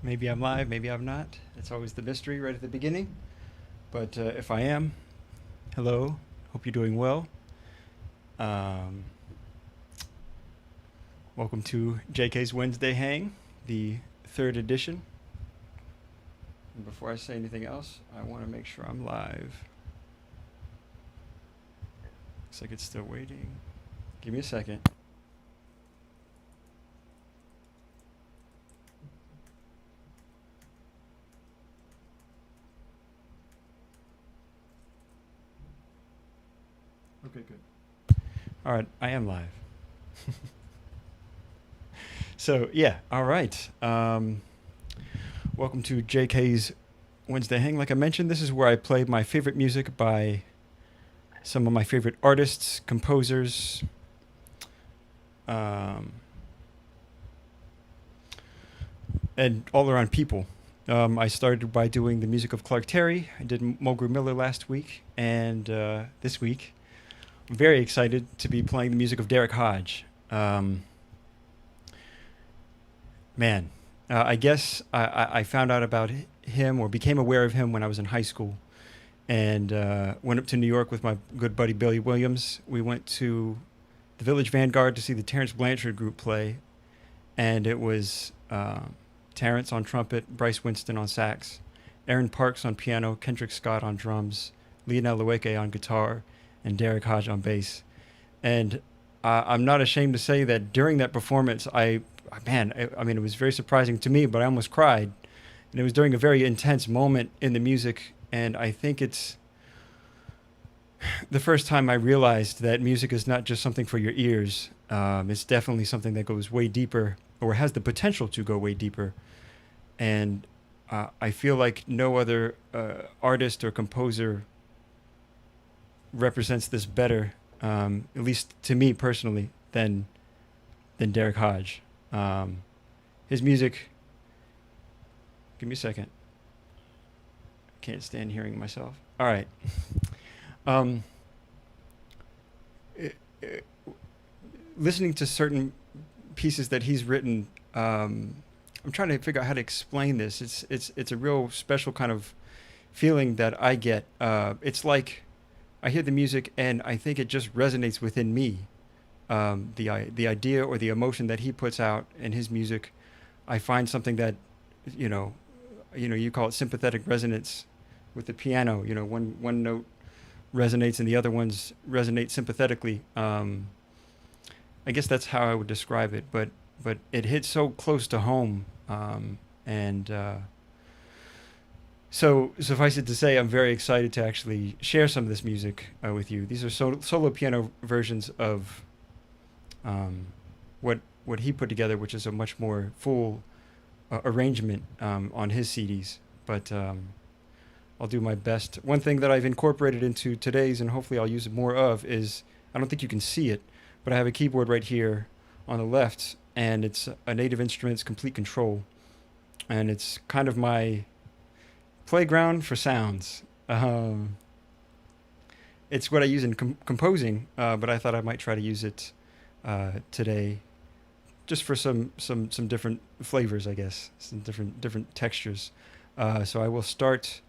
Maybe I'm live, maybe I'm not. It's always the mystery right at the beginning. But if I am, hello. Hope you're doing well. Um, Welcome to JK's Wednesday Hang, the third edition. And before I say anything else, I want to make sure I'm live. Looks like it's still waiting. Give me a second. Okay, good. All right, I am live. So, yeah, all right. Welcome to JK's Wednesday Hang. Like I mentioned, this is where I play my favorite music by some of my favorite artists, composers, and all around people. I started by doing the music of Clark Terry. I did Mulgrew Miller last week, and this week I'm very excited to be playing the music of Derrick Hodge. I guess I found out about him or became aware of him when I was in high school, and went up to New York with my good buddy Billy Williams. We went to the Village Vanguard to see the Terence Blanchard group play, and it was Terence on trumpet, Bryce Winston on sax, Aaron Parks on piano, Kendrick Scott on drums, Lionel Lueke on guitar, and Derrick Hodge on bass. And I'm not ashamed to say that during that performance, it was very surprising to me, but I almost cried. And it was during a very intense moment in the music, and I think it's the first time I realized that music is not just something for your ears. It's definitely something that goes way deeper, or has the potential to go way deeper. And I feel like no other artist or composer represents this better, at least to me personally, than Derrick Hodge. His music. Give me a second. I can't stand hearing myself. All right. Um, Listening to certain pieces that he's written, I'm trying to figure out how to explain this. It's a real special kind of feeling that I get. It's like I hear the music and I think it just resonates within me. The idea or the emotion that he puts out in his music, I find something that, you call it sympathetic resonance with the piano. One note resonates and the other ones resonate sympathetically. I guess that's how I would describe it, but it hits so close to home, and so suffice it to say, I'm very excited to actually share some of this music with you. These are solo piano versions of what he put together, which is a much more full arrangement on his CDs. But I'll do my best. One thing that I've incorporated into today's, and hopefully I'll use more of, is I don't think you can see it, but I have a keyboard right here on the left, and it's a Native Instruments Complete Control, and it's kind of my playground for sounds. It's what I use in composing, but I thought I might try to use it today, just for some different flavors, I guess, some different textures. So I will start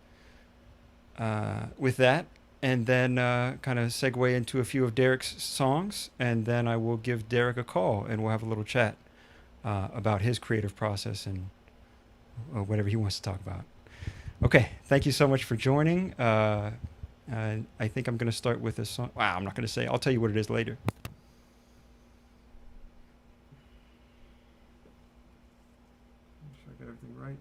with that, and then kind of segue into a few of Derrick's songs, and then I will give Derrick a call, and we'll have a little chat about his creative process and whatever he wants to talk about. Okay, thank you so much for joining. I think I'm going to start with a song. Wow, I'm not going to say. I'll tell you what it is later. Make sure I got everything right.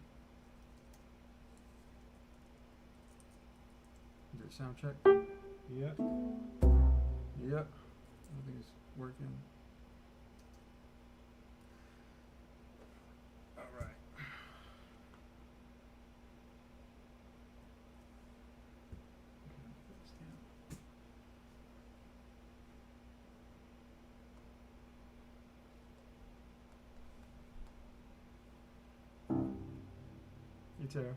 Is it sound check? Yep. Yep. I think it's working. All right. Hey, Tara.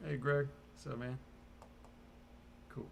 Hey, Greg. What's up, man? Cool.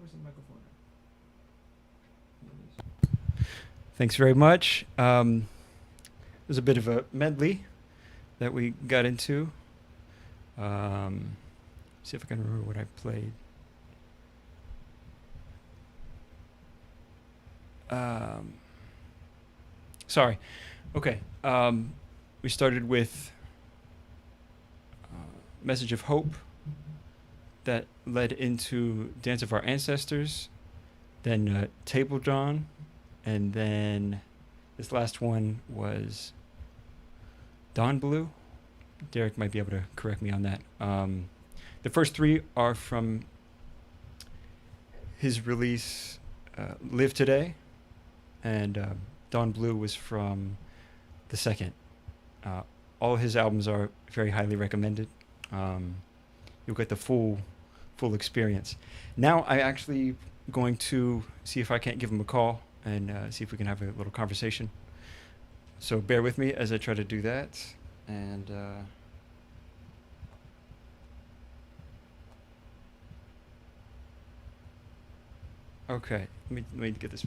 where's the microphone? Thanks very much. There's a bit of a medley that we got into. See if I can remember what I played. Sorry. Okay. We started with Message of Hope that led into Dance of Our Ancestors, then Table Jawn, and then this last one was Dawn Blue. Derrick might be able to correct me on that. The first three are from his release Live Today, and Dawn Blue was from the second. All his albums are very highly recommended. You'll get the full experience. Now I'm actually going to see if I can't give him a call and see if we can have a little conversation. So bear with me as I try to do that. And okay, let me get this.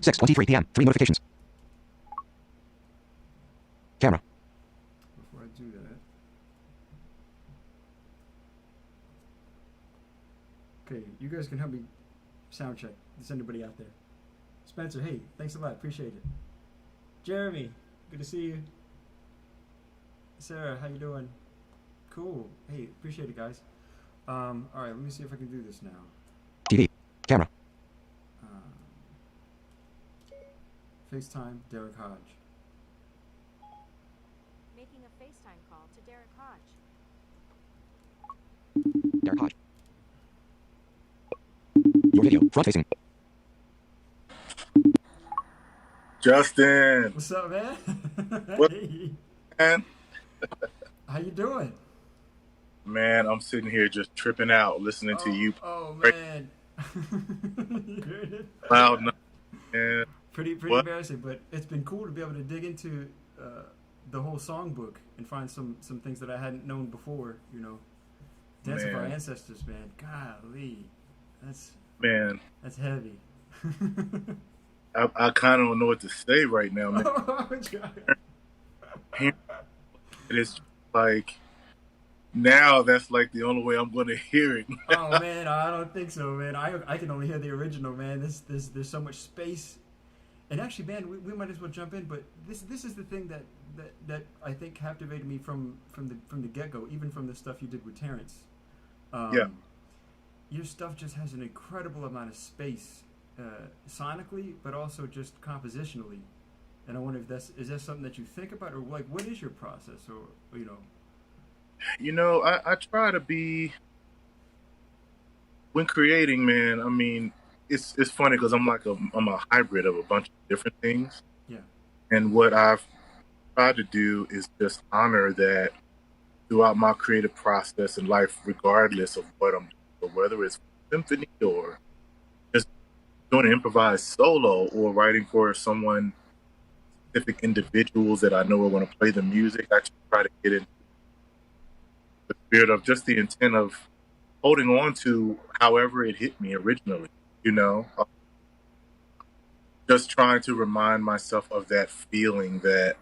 Six 23 p.m. 3 notifications. Camera. Before I do that. Okay, you guys can help me sound check. Is anybody out there? Spencer, hey, thanks a lot. Appreciate it. Jeremy, good to see you. Sarah, how you doing? Cool. Hey, appreciate it, guys. All right, let me see if I can do this now. TV. Camera. FaceTime, Derrick Hodge. Making a FaceTime call to Derrick Hodge. Derrick Hodge. Your video. Front facing. Justin. What's up, man? What, Hey, man? how you doing? Man, I'm sitting here just tripping out listening to you. Oh man. You heard it? Loud, man. Pretty What? embarrassing, but it's been cool to be able to dig into the whole songbook and find some things that I hadn't known before. You know, Dance of Our Man. Ancestors, man. Golly, that's Man, heavy. I kind of don't know what to say right now, man. Oh, God. It is like now that's like the only way I'm going to hear it. Oh man, I don't think so, man. I can only hear the original, man. There's so much space. And actually, man, we might as well jump in. But this is the thing that I think captivated me from the get go, even from the stuff you did with Terence. Yeah. Your stuff just has an incredible amount of space, sonically, but also just compositionally. And I wonder if is that something that you think about, or like what is your process, or you know? You know, I try to be, when creating, man, I mean, it's funny because I'm a hybrid of a bunch of different things. Yeah. And what I've tried to do is just honor that throughout my creative process in life, regardless of what I'm doing, so whether it's symphony or just doing an improvised solo or writing for someone, specific individuals that I know are going to play the music, I just try to get in the spirit of just the intent of holding on to however it hit me originally, you know? Just trying to remind myself of that feeling, that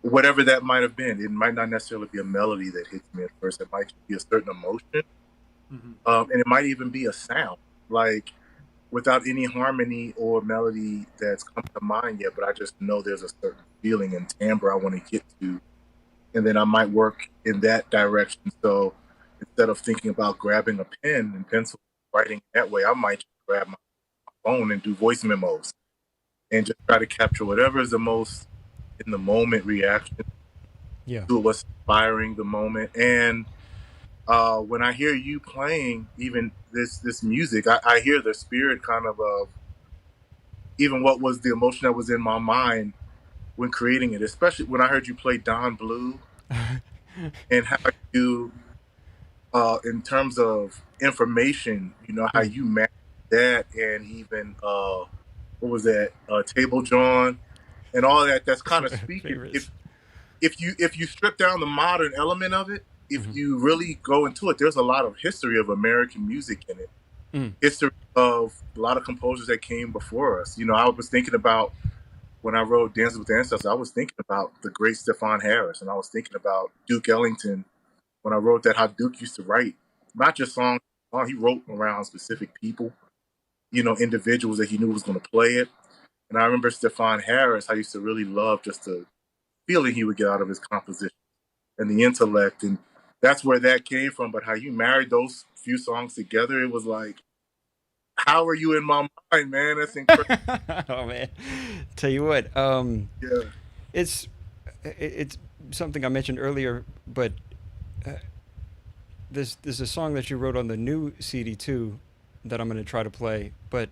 whatever that might have been, it might not necessarily be a melody that hits me at first. It might just be a certain emotion, and it might even be a sound, like without any harmony or melody that's come to mind yet. But I just know there's a certain feeling and timbre I want to get to, and then I might work in that direction. So instead of thinking about grabbing a pen and pencil, writing that way, I might just grab my phone and do voice memos and just try to capture whatever is the most in the moment reaction Yeah. to what's inspiring the moment. And when I hear you playing even this music, I hear the spirit kind of even what was the emotion that was in my mind when creating it, especially when I heard you play Dawn Blue and how you, in terms of information, you know, how you match that and even what was that? Table Jawn and all that. That's kind of speaking. Favorites. If you strip down the modern element of it, if Mm-hmm. you really go into it, there's a lot of history of American music in it. Mm. History of a lot of composers that came before us. You know, I was thinking about when I wrote Dances with Ancestors, I was thinking about the great Stephon Harris, and I was thinking about Duke Ellington when I wrote that, how Duke used to write not just songs, he wrote around specific people, you know, individuals that he knew was going to play it. And I remember Stephon Harris, I used to really love just the feeling he would get out of his composition and the intellect. And that's where that came from. But how you married those few songs together, it was like, how are you in my mind, man? That's incredible. Oh man, tell you what, Yeah. it's it's something I mentioned earlier, but uh, there's a song that you wrote on the new CD too that I'm gonna try to play. But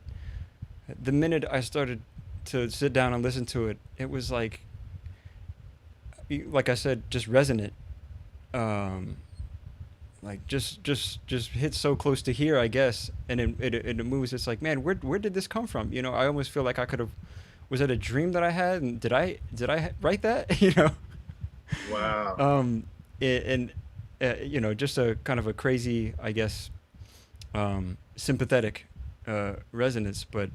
the minute I started to sit down and listen to it, it was like I said, just resonant. Um, like just hits so close to here, I guess, and it moves. It's like, man, where did this come from? You know, I almost feel like I could have. Was it a dream that I had, and did I write that? You know, Wow. um, and you know, just a kind of a crazy, I guess, sympathetic resonance, but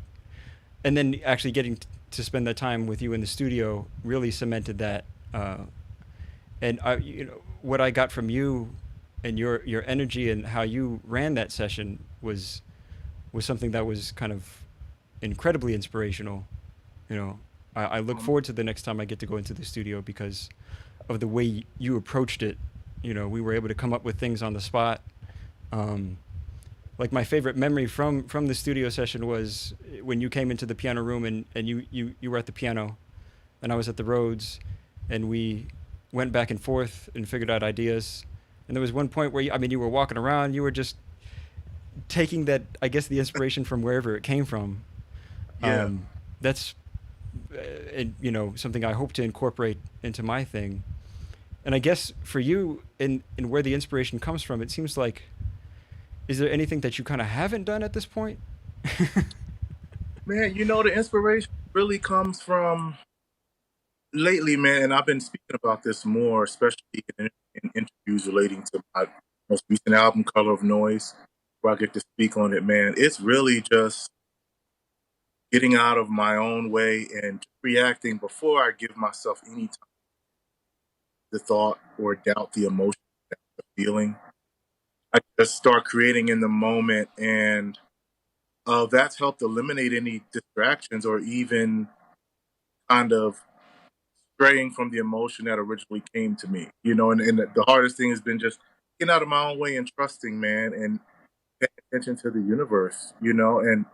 and then actually getting to spend that time with you in the studio really cemented that. And I, you know, what I got from you and your energy and how you ran that session was something that was kind of incredibly inspirational. You know, I look Um, forward to the next time I get to go into the studio because of the way you approached it. You know, we were able to come up with things on the spot. Um, like my favorite memory from the studio session was when you came into the piano room and you were at the piano and I was at the Rhodes and we went back and forth and figured out ideas. And there was one point where I mean, you were walking around, you were just taking that, I guess, the inspiration from wherever it came from. yeah. That's, you know, something I hope to incorporate into my thing. And I guess for you, in where the inspiration comes from, it seems like, is there anything that you kind of haven't done at this point? Man, you know, the inspiration really comes from lately, man. And I've been speaking about this more, especially in interviews relating to my most recent album, Color of Noise, where I get to speak on it, man. It's really just getting out of my own way and reacting before I give myself any time to thought or doubt the emotion, the feeling. I just start creating in the moment, and that's helped eliminate any distractions or even kind of straying from the emotion that originally came to me. You know, and the hardest thing has been just getting out of my own way and trusting, man, and paying attention to the universe. You know, and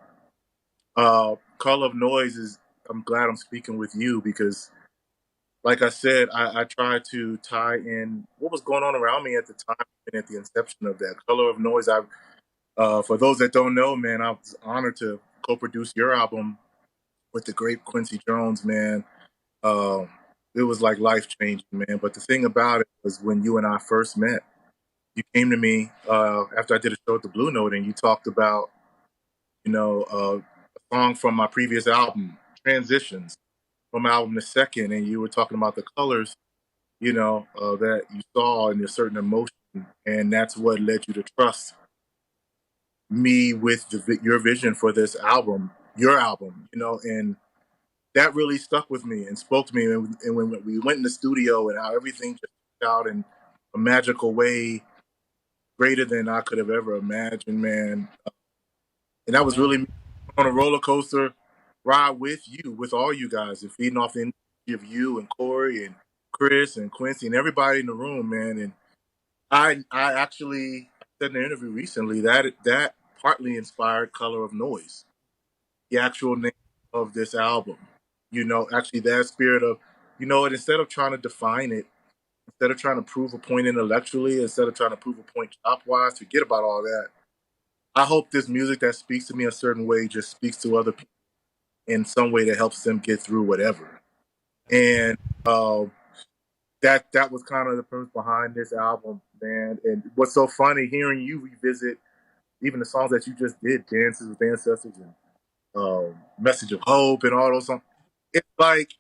Call of Noise is. I'm glad I'm speaking with you because, like I said, I try to tie in what was going on around me at the time and at the inception of that Color of Noise. For those that don't know, man, I was honored to co-produce your album with the great Quincy Jones, man. Um, it was like life changing, man. But the thing about it was when you and I first met, you came to me after I did a show at the Blue Note, and you talked about, you know, a song from my previous album, Transitions, from my album The Second, and you were talking about the colors, you know, that you saw in a certain emotion, and that's what led you to trust me with your vision for this album, your album, you know, and that really stuck with me and spoke to me. And when we went in the studio and how everything just turned out in a magical way, greater than I could have ever imagined, man. And that was Wow. really me on a roller coaster ride with you, with all you guys, and feeding off the energy of you and Corey and Chris and Quincy and everybody in the room, man. And I actually said in an interview recently that partly inspired Color of Noise, the actual name of this album. You know, actually that spirit of, you know what, instead of trying to define it, instead of trying to prove a point intellectually, instead of trying to prove a point chop wise, forget about all that. I hope this music that speaks to me a certain way just speaks to other people in some way that helps them get through whatever. And uh, that was kind of the premise behind this album, man. And what's so funny hearing you revisit even the songs that you just did, Dances with Ancestors and Message of Hope and all those songs. It's like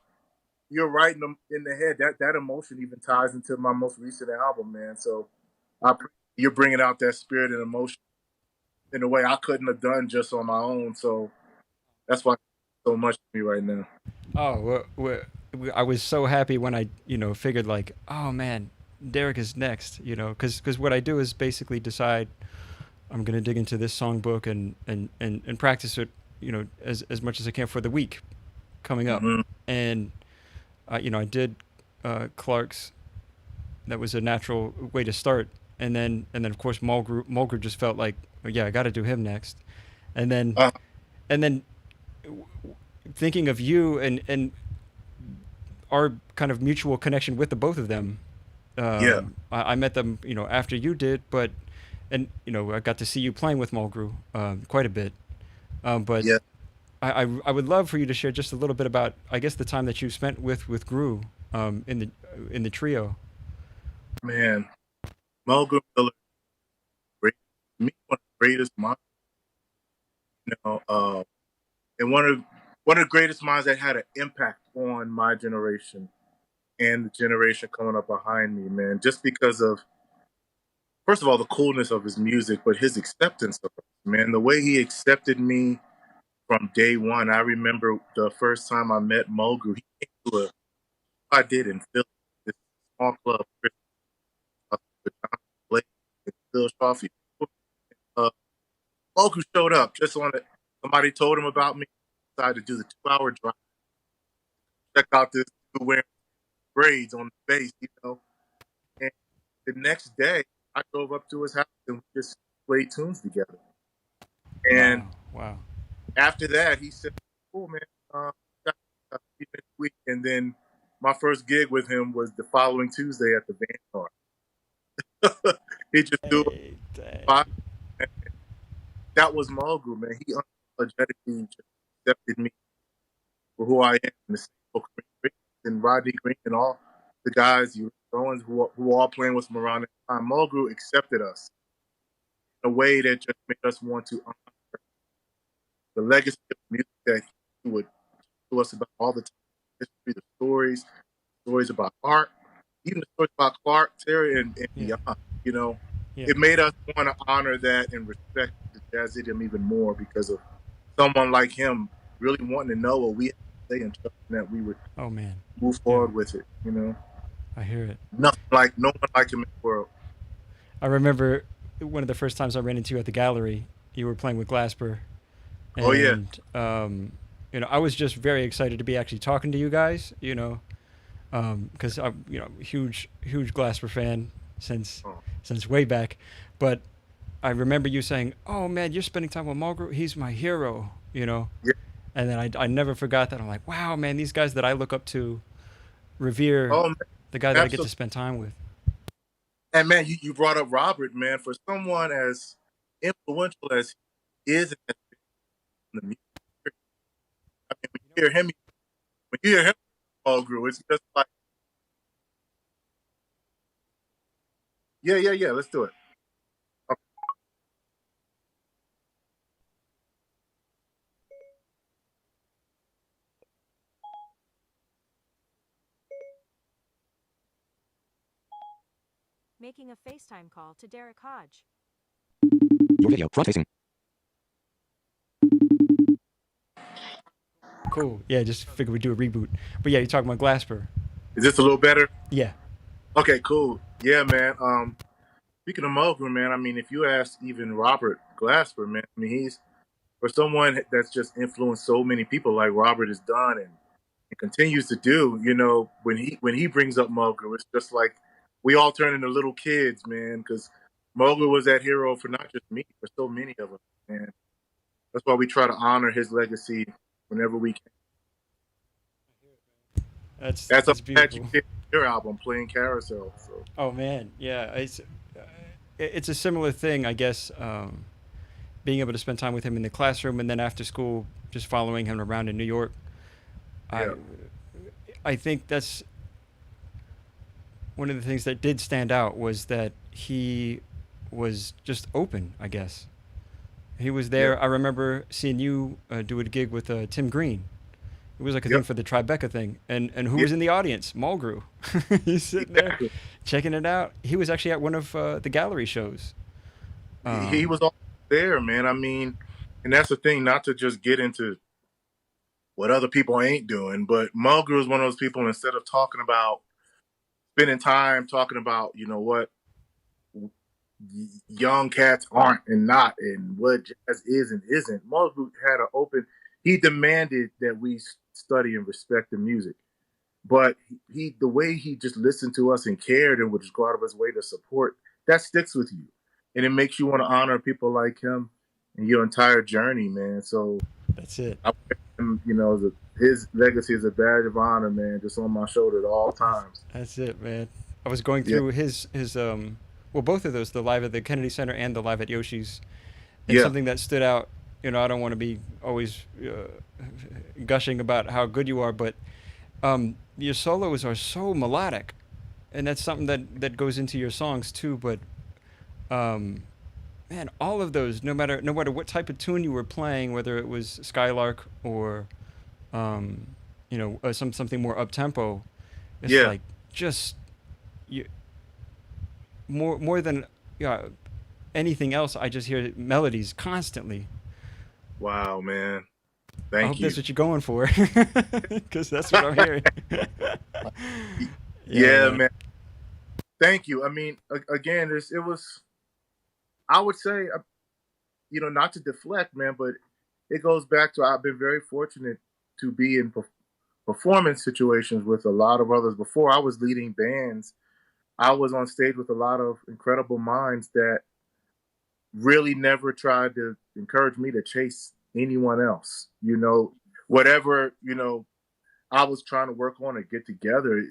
you're right in the head. That emotion even ties into my most recent album, man. So you're bringing out that spirit and emotion in a way I couldn't have done just on my own. So that's why it's so much to me right now. Oh, I was so happy when I, figured like, oh man, Derrick is next, because what I do is basically decide I'm gonna dig into this songbook and practice it, as much as I can for the week coming up. Hmm. And I did Clark's. That was a natural way to start. And then of course Mulgrew just felt like, oh, yeah, I got to do him next. And then Uh, and then thinking of you and our kind of mutual connection with the both of them. yeah, I met them, after you did, but and I got to see you playing with Mulgrew quite a bit. But yeah, I would love for you to share just a little bit about, I guess, the time that you spent with Gru in the trio. man. Mulgrew Miller, great, to me, one of the greatest minds, and one of the greatest minds that had an impact on my generation and the generation coming up behind me, man. Just because of, first of all, the coolness of his music, but his acceptance of it, man. The way he accepted me from day one. I remember the first time I met Mulgrew. He came to I did in Philly, this small club, with John Blake and Phil Shaw. Uh, Mulgrew showed up just on it. Somebody told him about me. Decided to do the 2 hour drive. Check out this dude wearing braids on the bass. And the next day, I drove up to his house and we just played tunes together. And Wow, wow. after that, he said, "Cool, man. See you next week." And then my first gig with him was the following Tuesday at the Vanguard. He just threw a Hey, spot. dang. That was Mulgrew, man. He unapologetically just accepted me for who I am. And the same for Green and Rodney Green and all the guys, you Owens, who were all playing with him around that time. Mulgrew accepted us in a way that just made us want to honor the legacy of music that he would to us about all the time, history, the stories about art, even the stories about Clark, Terry, and Yeah, beyond. You know, yeah. it made us want to honor that and respect the jazz idiom even more because of someone like him really wanting to know what we had to say and trusting that we would Oh man, move yeah. forward with it. I hear it. No one like him in the world. I remember one of the first times I ran into you at the gallery. You were playing with Glasper, Oh yeah, and I was just very excited to be actually talking to you guys. Because I'm huge Glasper fan since oh, way back. But I remember you saying, "Oh man, you're spending time with Mulgrew. He's my hero." yeah, And then I never forgot that. I'm like, wow, man, these guys that I look up to, revere, oh man, the guy that I get to absolutely. spend time with. And man, you brought up Robert, man, for someone as influential as he is in the music. I mean, when you hear him, Mulgrew, it's just like, yeah, yeah, yeah, let's do it. Okay. Making a FaceTime call to Derrick Hodge. Your video, front facing. Cool. Yeah, just figured we'd do a reboot. But yeah, you're talking about Glasper. Is this a little better? Yeah. Okay, cool. Yeah, man. Speaking of Mulgrew, man, I mean, if you ask even Robert Glasper, man, I mean, he's for someone that's just influenced so many people like Robert has done and continues to do. When he brings up Mulgrew, it's just like we all turn into little kids, man, because Mulgrew was that hero for not just me, for so many of us, man. That's why we try to honor his legacy whenever we can. That's a That's that you beautiful. did your album, Playing Carousel. So Oh man, yeah. It's a similar thing, I guess. Being able to spend time with him in the classroom and then after school, just following him around in New York. I yeah, I think that's one of the things that did stand out was that he was just open, I guess. He was there. Yep. I remember seeing you do a gig with Tim Green. It was like a thing Yep. for the Tribeca thing. And who Yeah. was in the audience? Mulgrew. He's sitting there Exactly. checking it out. He was actually at one of the gallery shows. He Um, was all there, man. I mean, and that's the thing. Not to just get into what other people ain't doing, but Mulgrew is one of those people. Instead of talking about spending time talking about, you know what young cats aren't and not, and what jazz is and isn't. Mulgrew had an open. He demanded that we study and respect the music, but the way he just listened to us and cared and would just go out of his way to support, that sticks with you, and it makes you want to honor people like him in your entire journey, man. So that's it. I wear him, his legacy is a badge of honor, man, just on my shoulder at all times. That's it, man. I was going Yeah, through his well, both of those, the live at the Kennedy Center and the live at Yoshi's, and yeah, something that stood out. I don't want to be always gushing about how good you are, but your solos are so melodic, and that's something that goes into your songs too. But um, man, all of those, no matter what type of tune you were playing, whether it was Skylark or something more up tempo, it's yeah. like just you more than yeah anything else. I just hear melodies constantly. Wow, man. I Thank hope that's you. what you're going for, because that's what I'm hearing. Yeah, Yeah, man. man. Thank you. I mean, again, it was. I would say, not to deflect, man, but it goes back to I've been very fortunate to be in performance situations with a lot of others. Before I was leading bands, I was on stage with a lot of incredible minds that really never tried to encourage me to chase anyone else. Whatever, I was trying to work on and get together.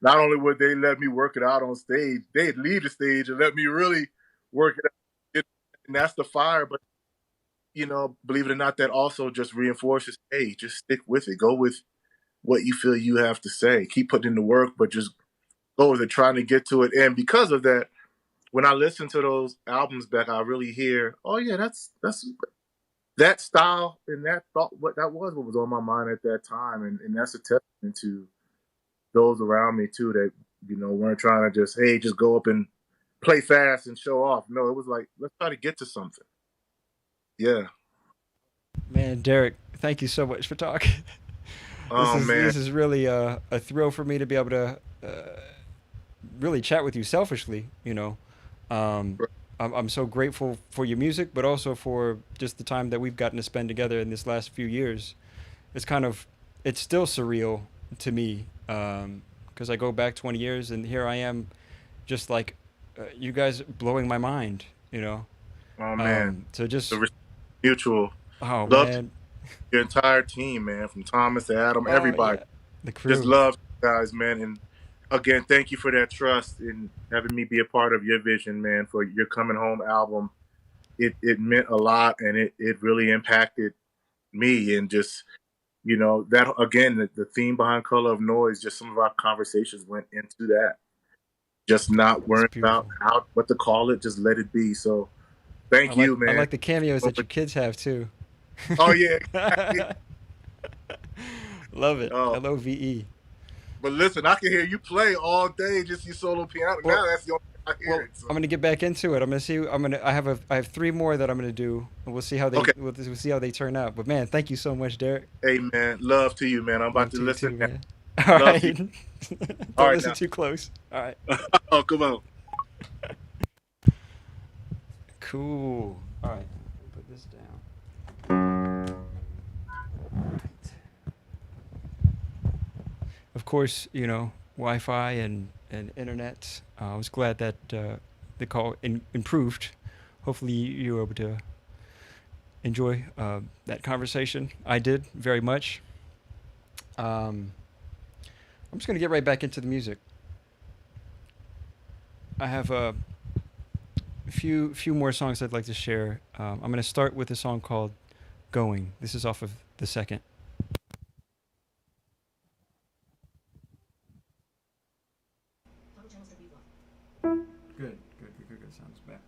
Not only would they let me work it out on stage, they'd leave the stage and let me really work it out. And that's the fire. But, believe it or not, that also just reinforces, hey, just stick with it. Go with what you feel you have to say. Keep putting in the work, but just go with it, trying to get to it. And because of that, when I listen to those albums back, I really hear, oh yeah, that's that style and that thought. What was on my mind at that time, and that's a testament to those around me too. That weren't trying to just go up and play fast and show off. No, it was like, let's try to get to something. Yeah. Man, Derek, thank you so much for talking. this Oh is man. this is really a thrill for me to be able to really chat with you selfishly. Um, I'm so grateful for your music, but also for just the time that we've gotten to spend together in this last few years. It's still surreal to me, because I go back 20 years and here I am, just like you guys blowing my mind. Oh man. So The just mutual oh love to man, your entire team, man, from Thomas to Adam, oh everybody. yeah, the Just crew. love you guys, man. And again, thank you for that trust and having me be a part of your vision, man, for your Coming Home album. It meant a lot, and it really impacted me. And just, that, again, the theme behind Color of Noise, just some of our conversations went into that. Just not It's worrying about beautiful. what to call it, just let it be. So I thank like you, I man. like the cameos that your kids have too. Oh, yeah. Love it. Oh, LOVE. but listen, I can hear you play all day, just your solo piano. Well, Now that's the only thing I hear well, it. So, I'm gonna get back into it. I'm gonna see. I have three more that I'm gonna do, and okay. we'll see how they turn out. But man, thank you so much, Derek. Hey, man. Love to you, man. I'm about Love to to you listen too, now. man. All Love to you. right. All Don't right, listen now. too close. All right. Oh, come on. Cool. All right. Put this down. All right. Of course, Wi-Fi and internet. I was glad that the call improved. Hopefully, you were able to enjoy that conversation. I did very much. Um, I'm just gonna get right back into the music. I have a few more songs I'd like to share. I'm gonna start with a song called "Going." This is off of the second. Good. Sounds bad.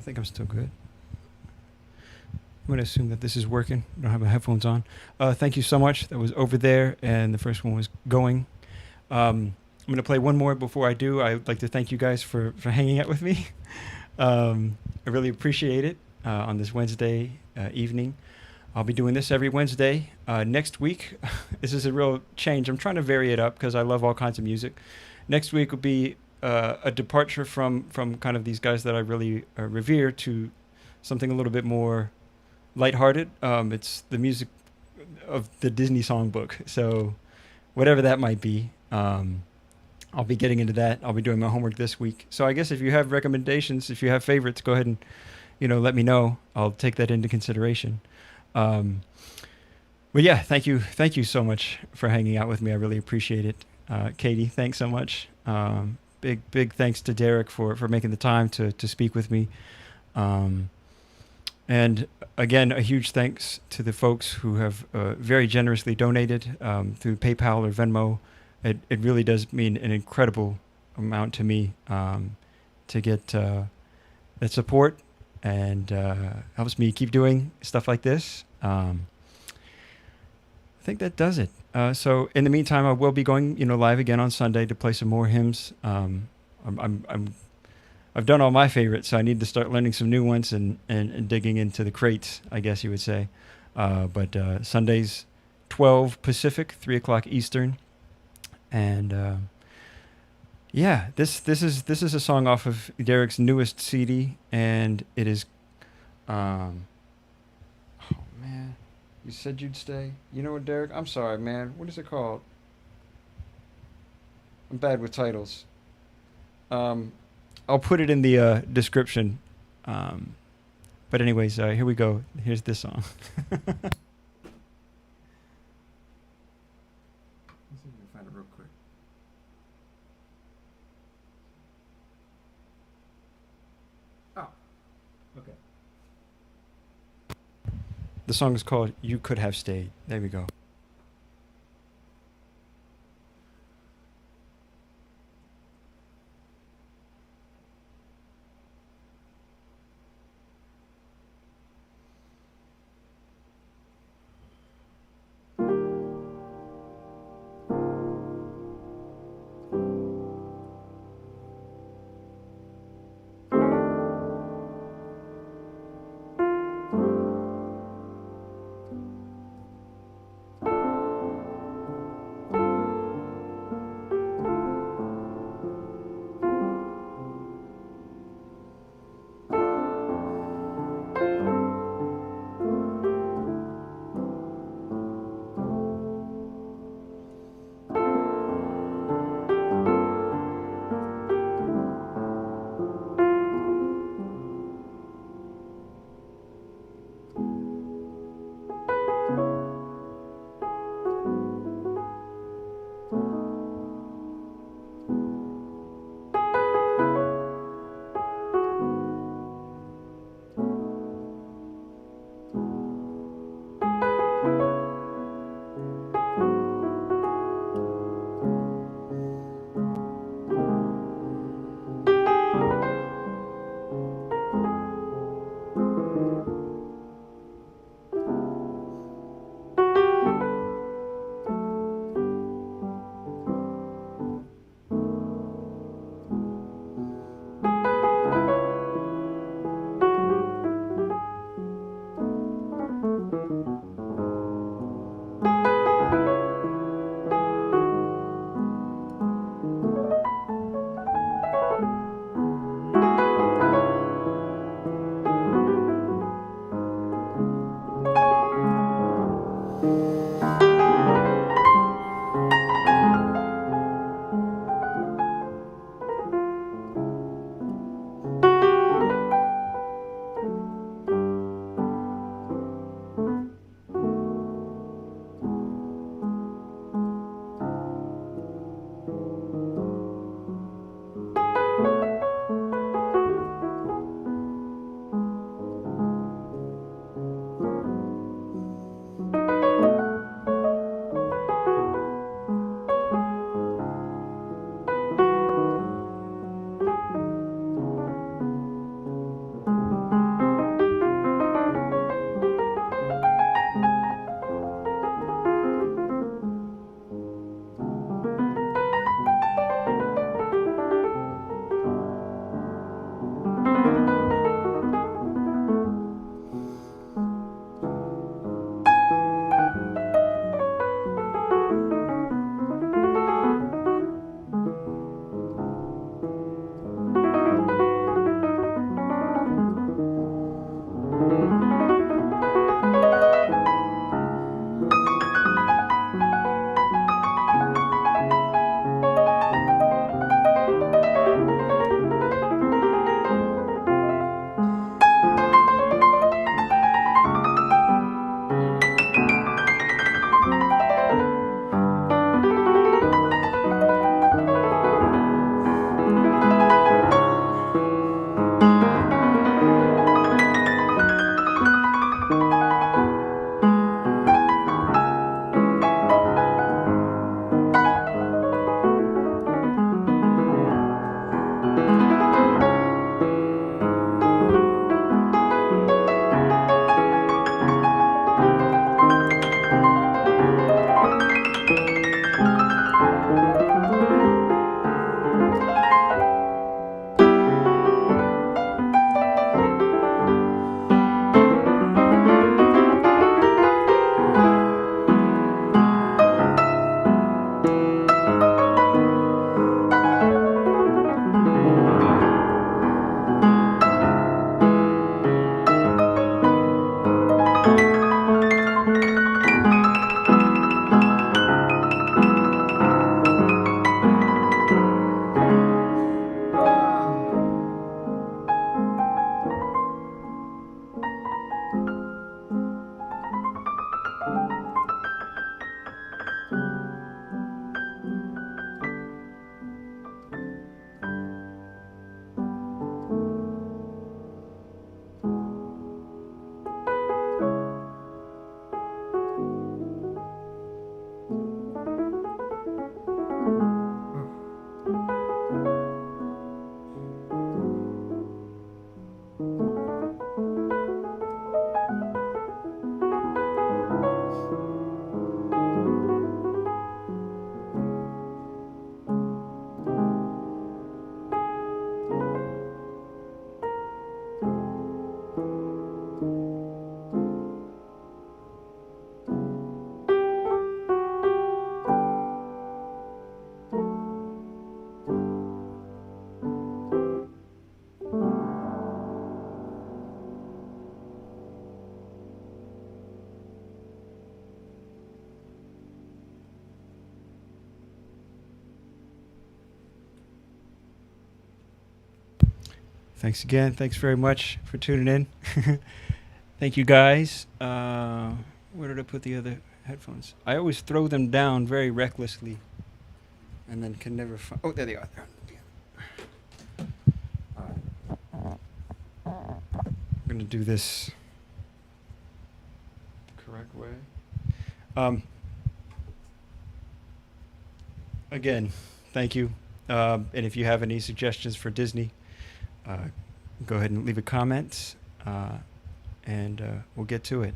I think I'm still good. I'm going to assume that this is working. I don't have my headphones on. Thank you so much. That was Over There, and the first one was Going. I'm going to play one more before I do. I'd like to thank you guys for hanging out with me. I really appreciate it on this Wednesday evening. I'll be doing this every Wednesday. Next week, this is a real change. I'm trying to vary it up because I love all kinds of music. Next week will be a departure from kind of these guys that I really revere to something a little bit more lighthearted. It's the music of the Disney songbook. So whatever that might be, I'll be getting into that. I'll be doing my homework this week. So I guess if you have recommendations, if you have favorites, go ahead and, let me know. I'll take that into consideration. But yeah, thank you so much for hanging out with me. I really appreciate it. Katie, thanks so much. Big thanks to Derrick for making the time to speak with me. And again, a huge thanks to the folks who have very generously donated through PayPal or Venmo. It really does mean an incredible amount to me to get that support, and helps me keep doing stuff like this. I think that does it. So in the meantime, I will be going, live again on Sunday to play some more hymns. I've done all my favorites, so I need to start learning some new ones and digging into the crates, I guess you would say. But Sundays, 12 Pacific, 3 o'clock Eastern. And yeah, this is a song off of Derrick's newest CD, and it is, oh man, you said you'd stay. You know what, Derrick? I'm sorry, man. What is it called? I'm bad with titles. I'll put it in the description. But anyways, here we go. Here's this song. Let's see if we can find it real quick. Oh, okay. The song is called You Could Have Stayed. There we go. Thanks again. Thanks very much for tuning in. Thank you, guys. Where did I put the other headphones? I always throw them down very recklessly and then can never find... Oh, there they are. I'm going to do this the correct way. Again, thank you. And if you have any suggestions for Disney, go ahead and leave a comment, and we'll get to it.